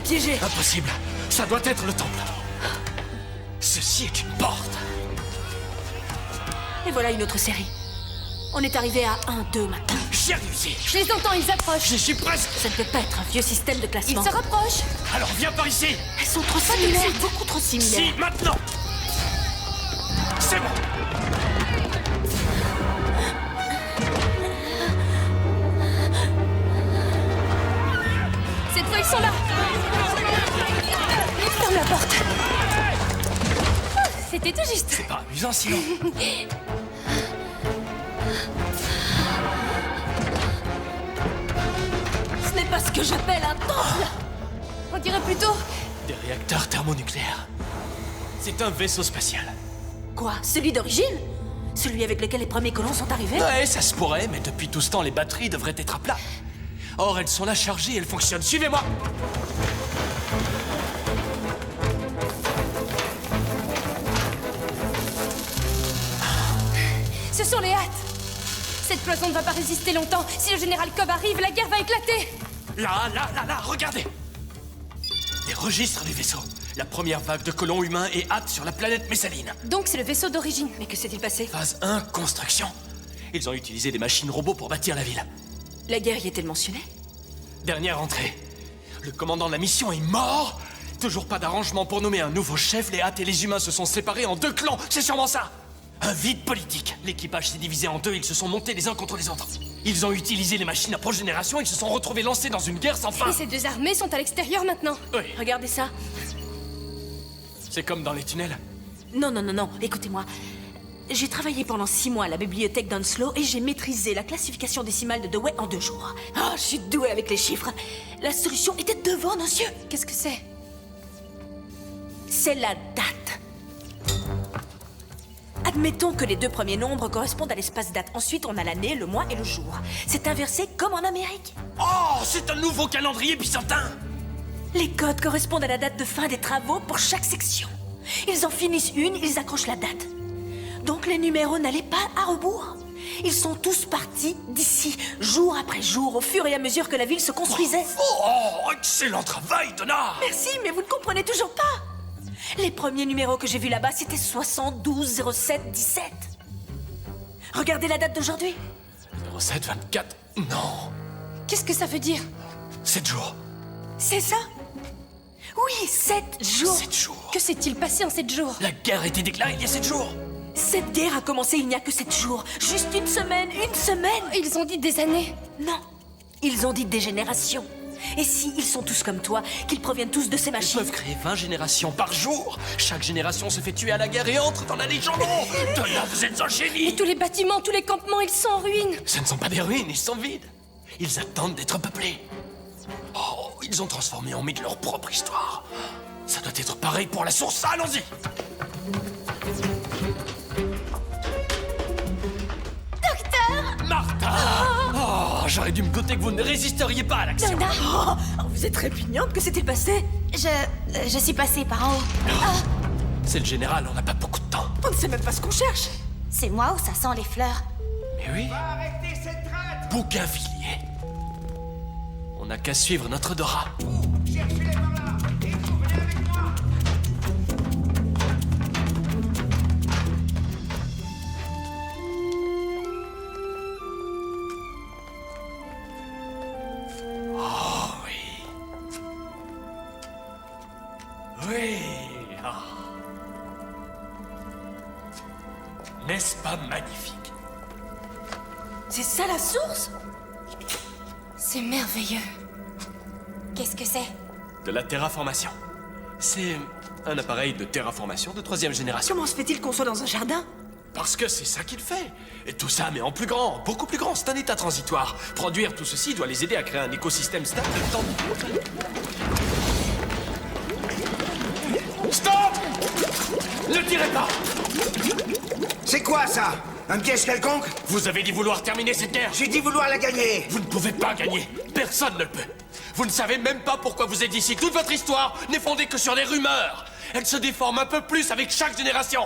piégé. Impossible. Ça doit être le temple. Ceci est une porte. Et voilà une autre série. On est arrivé à 1-2 maintenant. J'ai réussi. Je les entends, ils approchent. J'y suis presque. Ça ne peut pas être un vieux système de Ils classement. se rapprochent. Alors viens par ici. Elles sont trop similaires, beaucoup trop similaires. Si, maintenant. C'est bon. Cette fois, ils sont là. Ferme la porte. C'était tout juste. C'est pas amusant sinon. Ce n'est pas ce que j'appelle un temple. On dirait plutôt... Des réacteurs thermonucléaires. C'est un vaisseau spatial. Quoi? Celui d'origine? Celui avec lequel les premiers colons sont arrivés? Ouais, ça se pourrait, mais depuis tout ce temps, les batteries devraient être à plat. Or, elles sont là chargées et elles fonctionnent. Suivez-moi. Ce sont les hâtes. Cette cloison ne va pas résister longtemps. Si le général Cobb arrive, la guerre va éclater. Là, regardez. Les registres du vaisseau. La première vague de colons humains et hâte sur la planète Messaline. Donc c'est le vaisseau d'origine. Mais que s'est-il passé? Phase 1, construction. Ils ont utilisé des machines robots pour bâtir la ville. La guerre y est-elle mentionnée? Dernière entrée. Le commandant de la mission est mort. Toujours pas d'arrangement pour nommer un nouveau chef. Les hâtes et les humains se sont séparés en deux clans. C'est sûrement ça. Un vide politique. L'équipage s'est divisé en deux. Ils se sont montés les uns contre les autres. Ils ont utilisé les machines à progénération. Ils se sont retrouvés lancés dans une guerre sans fin. Et ces deux armées sont à l'extérieur maintenant. Oui, Regardez ça. c'est comme dans les tunnels. Non, écoutez-moi. J'ai travaillé pendant 6 mois à la bibliothèque d'Onslow et j'ai maîtrisé la classification décimale de Dewey en 2 jours. Ah, je suis douée avec les chiffres. La solution était devant nos yeux. Qu'est-ce que c'est? C'est la date. Admettons que les 2 premiers nombres correspondent à l'espace date. Ensuite, on a l'année, le mois et le jour. C'est inversé comme en Amérique. Oh, c'est un nouveau calendrier byzantin. Les codes correspondent à la date de fin des travaux pour chaque section. Ils en finissent une, ils accrochent la date. Donc les numéros n'allaient pas à rebours. Ils sont tous partis d'ici, jour après jour, au fur et à mesure que la ville se construisait. Oh, excellent travail, Donna. Merci, mais vous ne comprenez toujours pas. Les premiers numéros que j'ai vus là-bas, c'était 72 07 17. Regardez la date d'aujourd'hui. 07, 24... Non. Qu'est-ce que ça veut dire? 7 jours. C'est ça? Oui, 7 jours. 7 jours. Que s'est-il passé en 7 jours? La guerre a été déclarée il y a 7 jours. Cette guerre a commencé il n'y a que 7 jours. Juste une semaine. Ils ont dit des années. Non, ils ont dit des générations. Et si ils sont tous comme toi, qu'ils proviennent tous de ces Ils machines... peuvent créer 20 générations par jour. Chaque génération se fait tuer à la guerre et entre dans la légende. Oh, Donna, vous êtes un génie. Et tous les bâtiments, tous les campements, ils sont en ruine. Ce ne sont pas des ruines, ils sont vides. Ils attendent d'être peuplés. Oh, ils ont transformé en mythe leur propre histoire. Ça doit être pareil pour la source. Allons-y. Martha! Oh, j'aurais dû me douter que vous ne résisteriez pas à l'action. Donna, Oh, vous êtes répugnante, que s'est-il passé? je suis passée par en haut. C'est le général, on n'a pas beaucoup de temps. On ne sait même pas ce qu'on cherche. C'est moi ou ça sent les fleurs? Mais oui. Arrêtez cette traite! Bougainvilliers. On n'a qu'à suivre notre Dora. Cherchez-les par là! Et vous, venez avec moi! Oh oui. Oui. Ah. N'est-ce pas magnifique? C'est ça la source? C'est merveilleux. Qu'est-ce que c'est? De la terraformation. C'est un appareil de terraformation de 3e génération. Comment se fait-il qu'on soit dans un jardin? Parce que c'est ça qu'il fait. Et tout ça, mais en plus grand, beaucoup plus grand. C'est un état transitoire. Produire tout ceci doit les aider à créer un écosystème stable. Stop! Ne tirez pas! C'est quoi ça? Un piège quelconque? Vous avez dit vouloir terminer cette guerre. J'ai dit vouloir la gagner! Vous ne pouvez pas gagner. Personne ne le peut. Vous ne savez même pas pourquoi vous êtes ici. Toute votre histoire n'est fondée que sur des rumeurs. Elle se déforme un peu plus avec chaque génération.